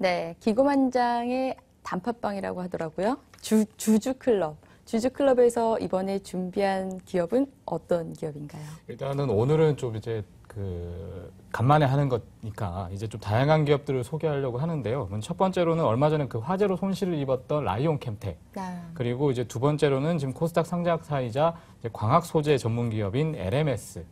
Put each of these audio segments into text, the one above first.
네, 기고만장의 단팥빵이라고 하더라고요. 주주클럽. 주주클럽에서 이번에 준비한 기업은 어떤 기업인가요? 일단은 오늘은 좀 이제 간만에 하는 거니까 이제 좀 다양한 기업들을 소개하려고 하는데요. 첫 번째로는 얼마 전에 그 화재로 손실을 입었던 라이온 캠텍. 그리고 이제 두 번째로는 지금 코스닥 상장사이자 이제 광학 소재 전문 기업인 LMS.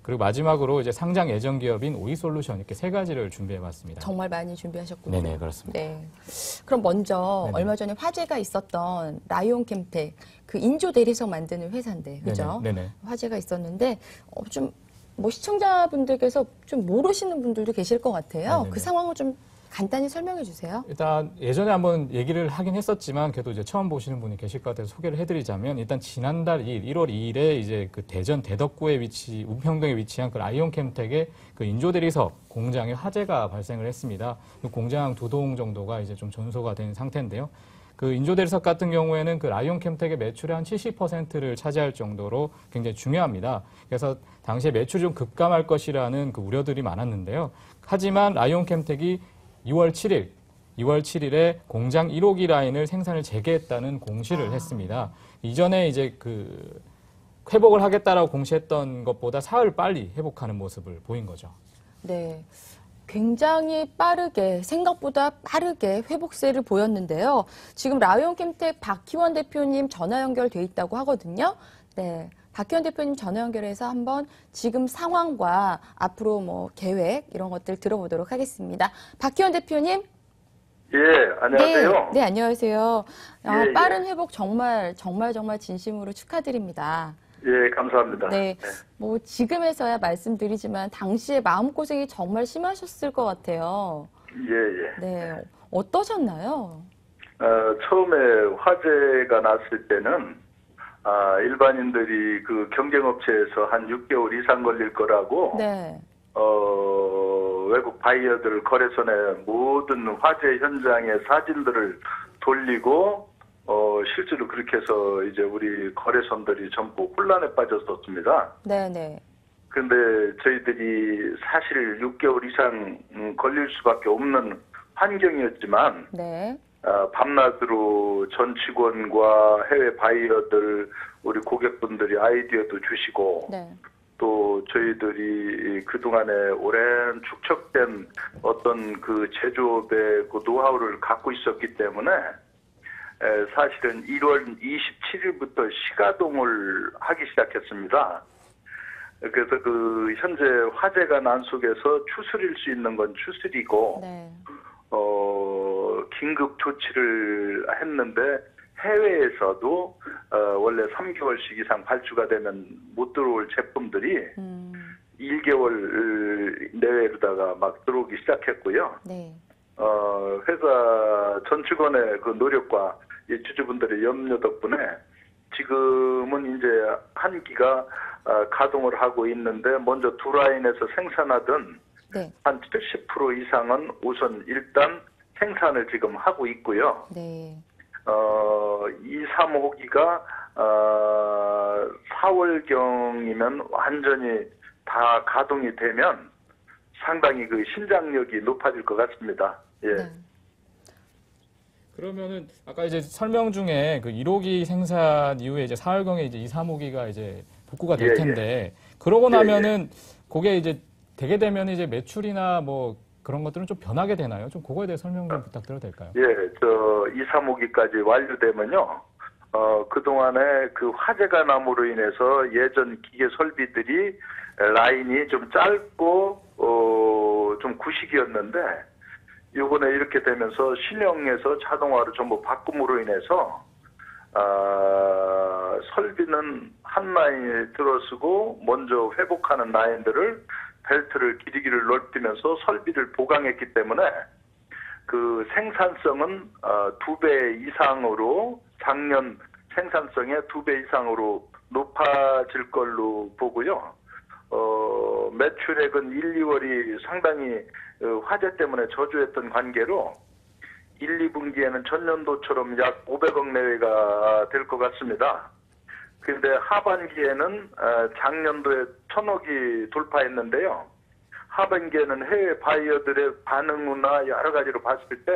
그리고 마지막으로 이제 상장 예정 기업인 오이솔루션 이렇게 세 가지를 준비해봤습니다. 정말 많이 준비하셨군요. 네네, 그렇습니다. 네. 그럼 먼저 네네. 얼마 전에 화재가 있었던 라이온 캠텍, 그 인조 대리석 만드는 회사인데, 그죠? 네네. 화재가 있었는데 좀 뭐 시청자분들께서 좀 모르시는 분들도 계실 것 같아요. 네네네. 그 상황을 좀 간단히 설명해 주세요. 일단 예전에 한번 얘기를 하긴 했었지만 그래도 이제 처음 보시는 분이 계실 것 같아서 소개를 해드리자면 일단 지난달 1월 2일에 이제 그 대전 대덕구에 우평동에 위치한 그 라이온 캠텍의 그 인조대리석 공장에 화재가 발생을 했습니다. 그 공장 2동 정도가 이제 좀 전소가 된 상태인데요. 그 인조대리석 같은 경우에는 그 라이온 캠텍의 매출의 한 70%를 차지할 정도로 굉장히 중요합니다. 그래서 당시에 매출이 좀 급감할 것이라는 그 우려들이 많았는데요. 하지만 라이온 캠텍이 2월 7일에 공장 1호기 라인을 생산을 재개했다는 공시를 했습니다. 이전에 이제 그 회복을 하겠다라고 공시했던 것보다 사흘 빨리 회복하는 모습을 보인 거죠. 네. 굉장히 빠르게, 생각보다 빠르게 회복세를 보였는데요. 지금 라이온 캠텍 박희원 대표님 전화 연결돼 있다고 하거든요. 네. 박희원 대표님 전화 연결해서 한번 지금 상황과 앞으로 뭐 계획 이런 것들 들어보도록 하겠습니다. 박희원 대표님. 예, 안녕하세요. 네, 안녕하세요. 예, 빠른 회복 정말 진심으로 축하드립니다. 예, 감사합니다. 네, 뭐 지금에서야 말씀드리지만 당시에 마음고생이 정말 심하셨을 것 같아요. 예. 네, 어떠셨나요? 처음에 화재가 났을 때는 일반인들이 그 경쟁업체에서 한 6개월 이상 걸릴 거라고 네. 외국 바이어들 거래선에 모든 화재 현장의 사진들을 돌리고 실제로 그렇게 해서 이제 우리 거래선들이 전부 혼란에 빠졌었습니다. 네네. 근데 저희들이 사실 6개월 이상 걸릴 수밖에 없는 환경이었지만, 네. 밤낮으로 전 직원과 해외 바이어들, 우리 고객분들이 아이디어도 주시고, 네. 또 저희들이 그동안에 오랜 축적된 어떤 그 제조업의 그 노하우를 갖고 있었기 때문에 사실은 1월 27일부터 시가동을 하기 시작했습니다. 그래서 그 현재 화재가 난 속에서 추스릴 수 있는 건 추스리고, 네. 긴급 조치를 했는데 해외에서도 원래 3개월씩 이상 발주가 되면 못 들어올 제품들이 1개월 내외로다가 막 들어오기 시작했고요. 네. 회사 전 직원의 그 노력과 이 주주분들의 염려 덕분에 지금은 이제 한 기가 가동을 하고 있는데 먼저 두 라인에서 생산하던 네. 한 70% 이상은 우선 일단 생산을 지금 하고 있고요. 네. 2, 3호기가 4월경이면 완전히 다 가동이 되면 상당히 그 신장력이 높아질 것 같습니다. 예. 네. 그러면은 아까 이제 설명 중에 그 1호기 생산 이후에 이제 4월경에 이제 2, 3호기가 이제 복구가 될 텐데 그러고 나면은 그게 이제 되게 되면 이제 매출이나 뭐 그런 것들은 좀 변하게 되나요? 좀 그거에 대해 설명 좀 부탁드려도 될까요? 예, 2, 3호기까지 완료되면요. 그동안에 그 화재가 남으로 인해서 예전 기계 설비들이 라인이 좀 짧고 좀 구식이었는데 이번에 이렇게 되면서 신형에서 자동화로 전부 바꿈으로 인해서 설비는 한 라인에 들어서고 먼저 회복하는 라인들을 벨트를 길이를 넓히면서 설비를 보강했기 때문에 그 생산성은 2배 이상으로 작년 생산성의 2배 이상으로 높아질 걸로 보고요. 매출액은 1, 2월이 상당히 화재 때문에 저조했던 관계로 1, 2분기에는 전년도처럼 약 500억 내외가 될 것 같습니다. 그런데 하반기에는 작년도에 1000억이 돌파했는데요. 하반기에는 해외 바이어들의 반응이나 여러 가지로 봤을 때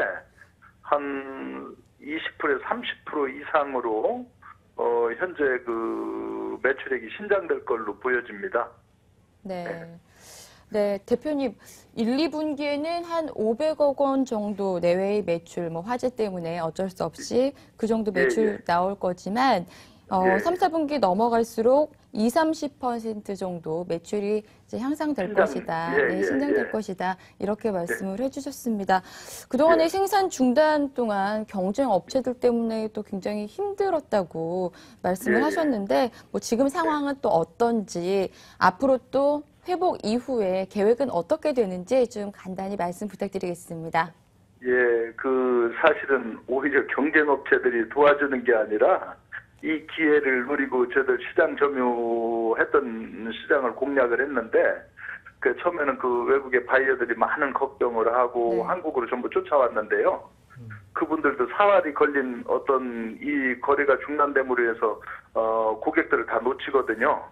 한 20%에서 30% 이상으로 현재 그 매출액이 신장될 걸로 보여집니다. 네. 네, 대표님, 1, 2분기에는 한 500억 원 정도 내외의 매출, 뭐 화재 때문에 어쩔 수 없이 그 정도 매출 예. 나올 거지만, 예. 3, 4분기 넘어갈수록 20, 30% 정도 매출이 이제 향상될 것이다. 예, 네, 예, 신장될 예. 것이다. 이렇게 말씀을 해주셨습니다. 그동안의 예. 생산 중단 동안 경쟁 업체들 때문에 또 굉장히 힘들었다고 말씀을 예, 예. 하셨는데, 뭐 지금 상황은 또 어떤지, 앞으로 또 회복 이후에 계획은 어떻게 되는지 좀 간단히 말씀 부탁드리겠습니다. 예, 그 사실은 오히려 경쟁업체들이 도와주는 게 아니라 이 기회를 노리고 저희들 시장 점유했던 시장을 공략을 했는데 그 처음에는 그 외국의 바이어들이 많은 걱정을 하고 네. 한국으로 전부 쫓아왔는데요. 그분들도 사활이 걸린 어떤 이 거래가 중단됨으로 해서 고객들을 다 놓치거든요.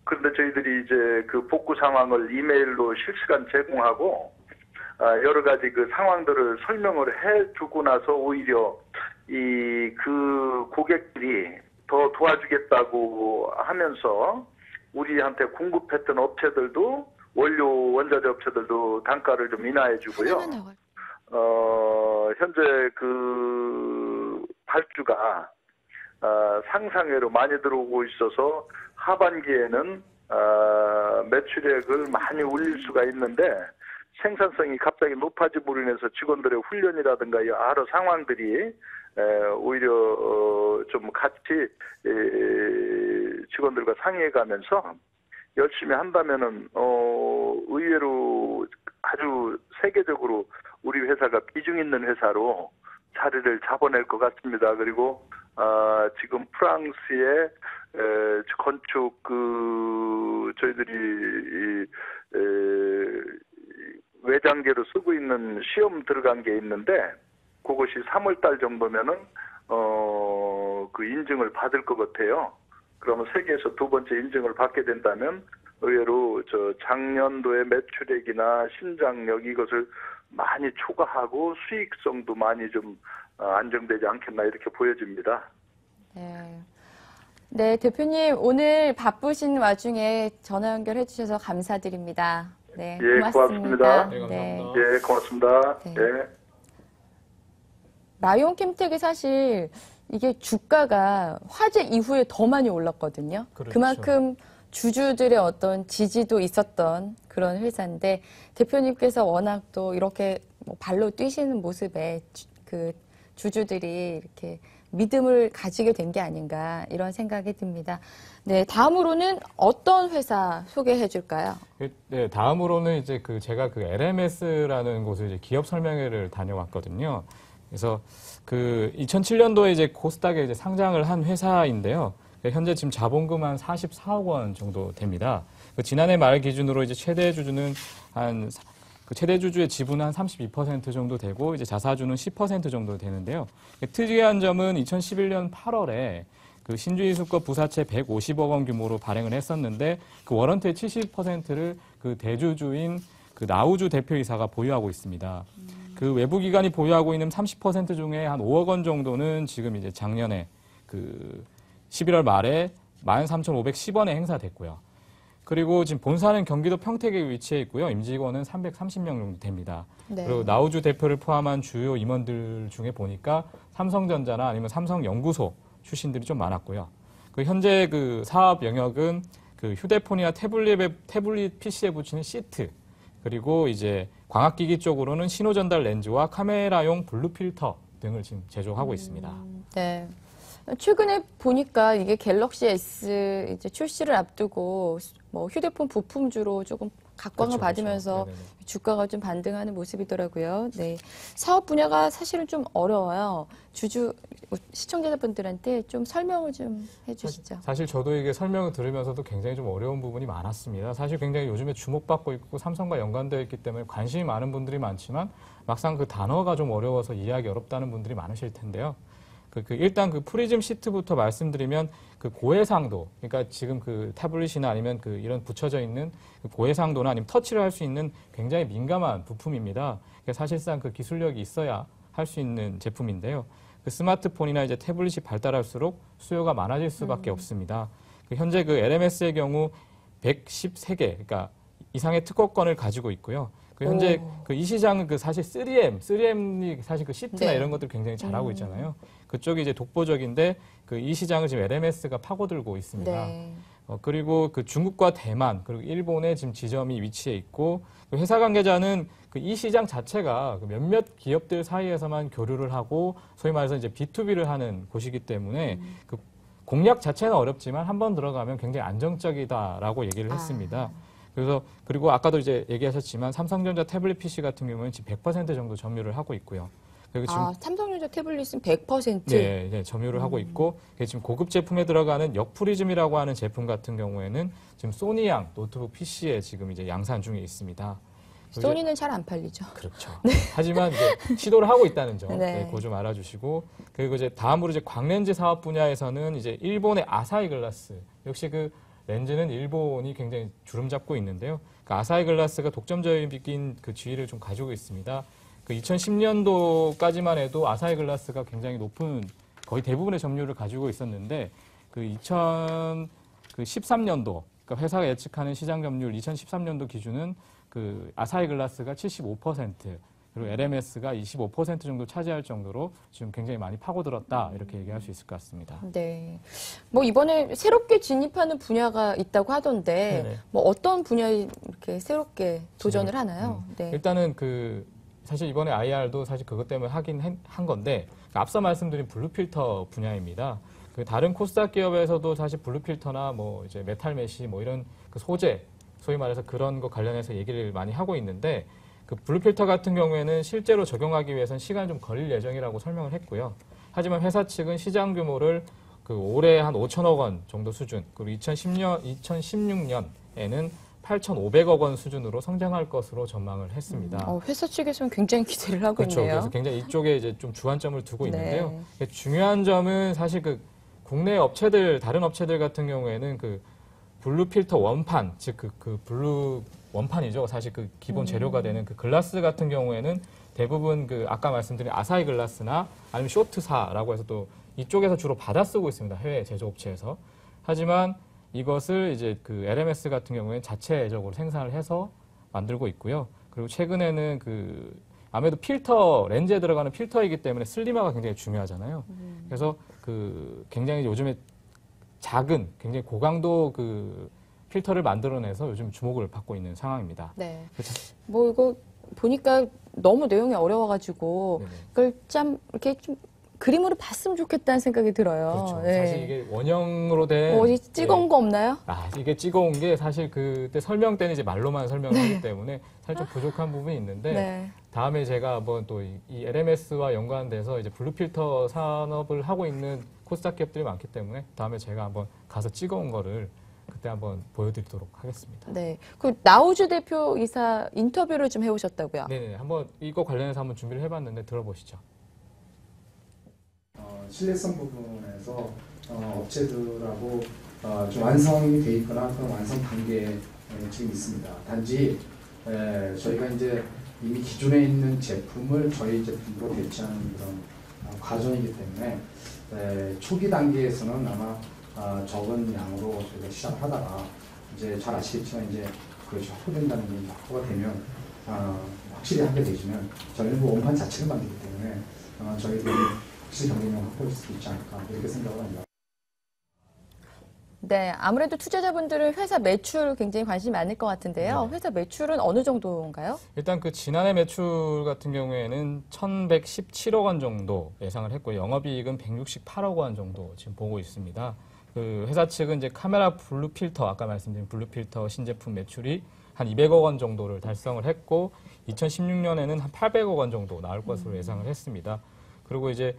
그런데 저희들이 이제 그 복구 상황을 이메일로 실시간 제공하고 여러 가지 그 상황들을 설명을 해주고 나서 오히려 그 고객들이 더 도와주겠다고 하면서 우리한테 공급했던 업체들도 원료 원자재 업체들도 단가를 좀 인하해주고요. 현재 그 발주가 상상외로 많이 들어오고 있어서 하반기에는 매출액을 많이 올릴 수가 있는데 생산성이 갑자기 높아짐으로 인해서 직원들의 훈련이라든가 여러 상황들이 오히려 좀 같이 직원들과 상의해가면서 열심히 한다면은 의외로 아주 세계적으로 우리 회사가 비중 있는 회사로 자리를 잡아낼 것 같습니다. 그리고 지금 프랑스의 건축 저희들이 외장계로 쓰고 있는 시험 들어간 게 있는데 그것이 3월달 정도면은 그 인증을 받을 것 같아요. 그러면 세계에서 두 번째 인증을 받게 된다면 의외로 작년도의 매출액이나 신장력 이것을 많이 초과하고 수익성도 많이 좀 안정되지 않겠나 이렇게 보여집니다. 네. 네, 대표님 오늘 바쁘신 와중에 전화 연결해 주셔서 감사드립니다. 네, 예, 고맙습니다. 고맙습니다. 네, 감사합니다. 예, 고맙습니다. 네. 예. 라이온 캠텍이 사실 이게 주가가 화재 이후에 더 많이 올랐거든요. 그렇죠. 그만큼 주주들의 어떤 지지도 있었던 그런 회사인데 대표님께서 워낙 또 이렇게 뭐 발로 뛰시는 모습에 그 주주들이 이렇게 믿음을 가지게 된 게 아닌가 이런 생각이 듭니다. 네, 다음으로는 어떤 회사 소개해 줄까요? 네, 다음으로는 이제 제가 LMS라는 곳을 이제 기업 설명회를 다녀왔거든요. 그래서 2007년도에 이제 코스닥에 이제 상장을 한 회사인데요. 현재 지금 자본금 한 44억 원 정도 됩니다. 지난해 말 기준으로 이제 최대 주주는 최대 주주의 지분은 한 32% 정도 되고 이제 자사주는 10% 정도 되는데요. 특이한 점은 2011년 8월에 신주이수법 부사채 150억 원 규모로 발행을 했었는데 그 워런트의 70%를 대주주인 나우주 대표이사가 보유하고 있습니다. 그 외부 기관이 보유하고 있는 30% 중에 한 5억 원 정도는 지금 이제 작년에 11월 말에 13,510원에 행사됐고요. 그리고 지금 본사는 경기도 평택에 위치해 있고요. 임직원은 330명 정도 됩니다. 네. 그리고 나우주 대표를 포함한 주요 임원들 중에 보니까 삼성전자나 아니면 삼성연구소 출신들이 좀 많았고요. 현재 사업 영역은 휴대폰이나 태블릿 PC에 붙이는 시트, 그리고 이제 광학기기 쪽으로는 신호전달 렌즈와 카메라용 블루 필터 등을 지금 제조하고 있습니다. 네. 최근에 보니까 이게 갤럭시 S 이제 출시를 앞두고 뭐 휴대폰 부품주로 조금 각광을 그렇죠, 받으면서 그렇죠. 주가가 좀 반등하는 모습이더라고요. 네. 사업 분야가 사실은 좀 어려워요. 시청자분들한테 좀 설명을 좀 해주시죠. 사실 저도 이게 설명을 들으면서도 굉장히 좀 어려운 부분이 많았습니다. 사실 굉장히 요즘에 주목받고 있고 삼성과 연관되어 있기 때문에 관심이 많은 분들이 많지만 막상 그 단어가 좀 어려워서 이해하기 어렵다는 분들이 많으실 텐데요. 일단 그 프리즘 시트부터 말씀드리면 그 고해상도, 그러니까 지금 그 태블릿이나 아니면 그 이런 붙여져 있는 그 고해상도나 아니면 터치를 할 수 있는 굉장히 민감한 부품입니다. 그러니까 사실상 그 기술력이 있어야 할 수 있는 제품인데요. 그 스마트폰이나 이제 태블릿이 발달할수록 수요가 많아질 수밖에 없습니다. 현재 그 LMS의 경우 113개, 그러니까 이상의 특허권을 가지고 있고요. 현재 이 시장은 그 사실 3M이 사실 그 시트나 네. 이런 것들 굉장히 잘하고 있잖아요. 그쪽이 이제 독보적인데 그 이 시장을 지금 LMS가 파고들고 있습니다. 네. 그리고 그 중국과 대만 그리고 일본에 지금 지점이 위치해 있고 그 회사 관계자는 그 이 시장 자체가 그 몇몇 기업들 사이에서만 교류를 하고 소위 말해서 이제 B2B를 하는 곳이기 때문에 그 공략 자체는 어렵지만 한번 들어가면 굉장히 안정적이다라고 얘기를 했습니다. 그래서 그리고 아까도 이제 얘기하셨지만 삼성전자 태블릿 PC 같은 경우는 지금 100% 정도 점유를 하고 있고요. 그리고 지금 삼성전자 태블릿은 100%. 네, 네, 점유를 하고 있고 지금 고급 제품에 들어가는 역프리즘이라고 하는 제품 같은 경우에는 지금 소니양 노트북 PC에 지금 이제 양산 중에 있습니다. 소니는 잘 안 팔리죠. 그렇죠. 하지만 이제 시도를 하고 있다는 점, 네. 그거 좀 알아주시고 그리고 이제 다음으로 이제 광렌즈 사업 분야에서는 이제 일본의 아사히 글라스 역시 그 렌즈는 일본이 굉장히 주름 잡고 있는데요. 그 아사히 글라스가 독점적인 그 지위를 좀 가지고 있습니다. 그 2010년도까지만 해도 아사히 글라스가 굉장히 높은 거의 대부분의 점유율을 가지고 있었는데 그 2013년도 그러니까 회사가 예측하는 시장 점유율 2013년도 기준은 그 아사히 글라스가 75% 그리고 LMS가 25% 정도 차지할 정도로 지금 굉장히 많이 파고들었다 이렇게 얘기할 수 있을 것 같습니다. 네. 뭐 이번에 새롭게 진입하는 분야가 있다고 하던데 네네. 뭐 어떤 분야에 이렇게 새롭게 도전을 하나요? 네. 일단은 그 사실 이번에 IR도 사실 그것 때문에 한 건데 앞서 말씀드린 블루 필터 분야입니다. 그 다른 코스닥 기업에서도 사실 블루 필터나 뭐 이제 메탈 메시 뭐 이런 그 소재 소위 말해서 그런 거 관련해서 얘기를 많이 하고 있는데 그 블루 필터 같은 경우에는 실제로 적용하기 위해서는 시간이 좀 걸릴 예정이라고 설명을 했고요. 하지만 회사 측은 시장 규모를 그 올해 한 5천억 원 정도 수준 그리고 2016년에는 8,500억 원 수준으로 성장할 것으로 전망을 했습니다. 회사 측에서는 굉장히 기대를 하고 그렇죠. 있네요. 그래서 굉장히 이쪽에 이제 좀 주안점을 두고 네. 있는데요. 중요한 점은 사실 그 국내 다른 업체들 같은 경우에는 그 블루 필터 원판, 즉 그 블루 원판이죠. 사실 그 기본 재료가 되는 그 글라스 같은 경우에는 대부분 그 아까 말씀드린 아사히 글라스나 아니면 쇼트사라고 해서 또 이쪽에서 주로 받아 쓰고 있습니다. 해외 제조업체에서. 하지만 이것을 이제 그 LMS 같은 경우에는 자체적으로 생산을 해서 만들고 있고요. 그리고 최근에는 그 아무래도 필터, 렌즈에 들어가는 필터이기 때문에 슬리마가 굉장히 중요하잖아요. 그래서 그 굉장히 요즘에 작은, 굉장히 고강도 그 필터를 만들어내서 요즘 주목을 받고 있는 상황입니다. 네. 그렇죠. 뭐 이거 보니까 너무 내용이 어려워가지고 네네. 그걸 참 이렇게 좀 그림으로 봤으면 좋겠다는 생각이 들어요. 그렇죠. 네. 사실 이게 원형으로 된. 어디 찍어온 거 없나요? 이게 찍어온 게 사실 그때 설명 때는 이제 말로만 설명을 하기 때문에 사실 좀 부족한 부분이 있는데 네. 다음에 제가 한번 또 이 LMS와 연관돼서 이제 블루 필터 산업을 하고 있는 코스닥 기업들이 많기 때문에 다음에 제가 한번 가서 찍어온 거를 그때 한번 보여드리도록 하겠습니다. 네. 그 나우즈 대표이사 인터뷰를 좀 해오셨다고요? 네네. 한번 이거 관련해서 한번 준비를 해봤는데 들어보시죠. 신뢰성 부분에서 업체들하고 좀 완성이 돼 있거나 그런 완성 단계에 지금 있습니다. 단지 저희가 이제 이미 기존에 있는 제품을 저희 제품으로 대체하는 그런 과정이기 때문에 초기 단계에서는 아마 적은 양으로 저희가 시작을 하다가 이제 잘 아시겠지만 이제 그것이 확보된다는 게 확보가 되면 확실히 하게 되시면 저희는 그 원판 자체를 만들기 때문에 저희들이 확실히 경쟁력 확보할 수 있지 않을까 이렇게 생각을 합니다. 네, 아무래도 투자자분들은 회사 매출 굉장히 관심이 많을 것 같은데요. 네. 회사 매출은 어느 정도인가요? 일단 그 지난해 매출 같은 경우에는 1,117억 원 정도 예상을 했고 영업이익은 168억 원 정도 지금 보고 있습니다. 그 회사 측은 이제 카메라 블루 필터 아까 말씀드린 블루 필터 신제품 매출이 한 200억 원 정도를 달성을 했고 2016년에는 한 800억 원 정도 나올 것으로 예상을 했습니다. 그리고 이제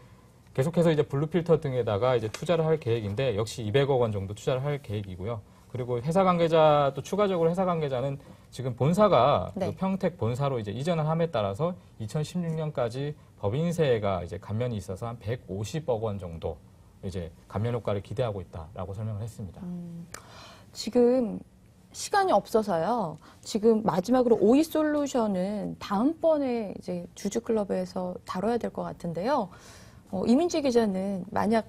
계속해서 이제 블루 필터 등에다가 이제 투자를 할 계획인데 역시 200억 원 정도 투자를 할 계획이고요. 그리고 회사 관계자 또 추가적으로 회사 관계자는 지금 본사가 네. 그 평택 본사로 이제 이전을 함에 따라서 2016년까지 법인세가 이제 감면이 있어서 한 150억 원 정도 이제 감면 효과를 기대하고 있다라고 설명을 했습니다. 지금 시간이 없어서요. 지금 마지막으로 오이솔루션은 다음번에 이제 주주클럽에서 다뤄야 될 것 같은데요. 이민재 기자는 만약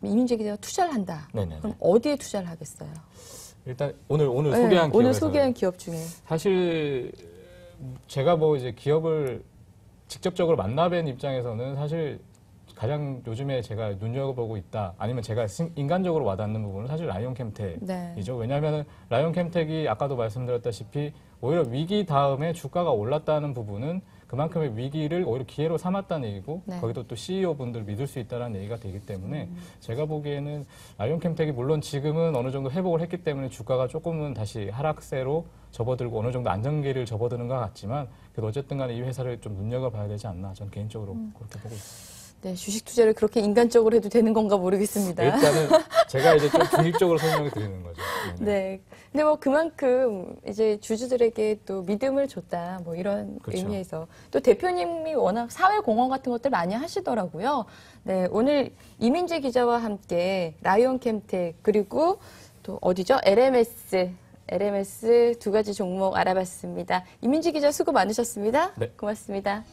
이민재 기자가 투자를 한다. 네네네. 그럼 어디에 투자를 하겠어요? 일단 오늘 네, 소개한 오늘 기업에서 소개한 기업 중에. 사실 제가 뭐 이제 기업을 직접적으로 만나뵌 입장에서는 사실 가장 요즘에 제가 눈여겨보고 있다 아니면 제가 인간적으로 와닿는 부분은 사실 라이온 캠텍이죠. 네. 왜냐하면 라이온 캠텍이 아까도 말씀드렸다시피 오히려 위기 다음에 주가가 올랐다는 부분은 그만큼의 위기를 오히려 기회로 삼았다는 얘기고 네. 거기도 또 CEO 분들 믿을 수 있다는 얘기가 되기 때문에 제가 보기에는 라이온 캠텍이 물론 지금은 어느 정도 회복을 했기 때문에 주가가 조금은 다시 하락세로 접어들고 어느 정도 안정기를 접어드는 것 같지만 그래도 어쨌든 간에 이 회사를 좀 눈여겨봐야 되지 않나 저는 개인적으로 그렇게 보고 있습니다. 네, 주식 투자를 그렇게 인간적으로 해도 되는 건가 모르겠습니다. 일단은 제가 이제 좀 중립적으로 설명을 드리는 거죠. 네네. 네. 근데 뭐 그만큼 이제 주주들에게 또 믿음을 줬다. 뭐 이런 그렇죠. 의미에서 또 대표님이 워낙 사회 공헌 같은 것들 많이 하시더라고요. 네. 오늘 이민재 기자와 함께 라이온 캠텍 그리고 또 어디죠? LMS 두 가지 종목 알아봤습니다. 이민재 기자 수고 많으셨습니다. 네. 고맙습니다.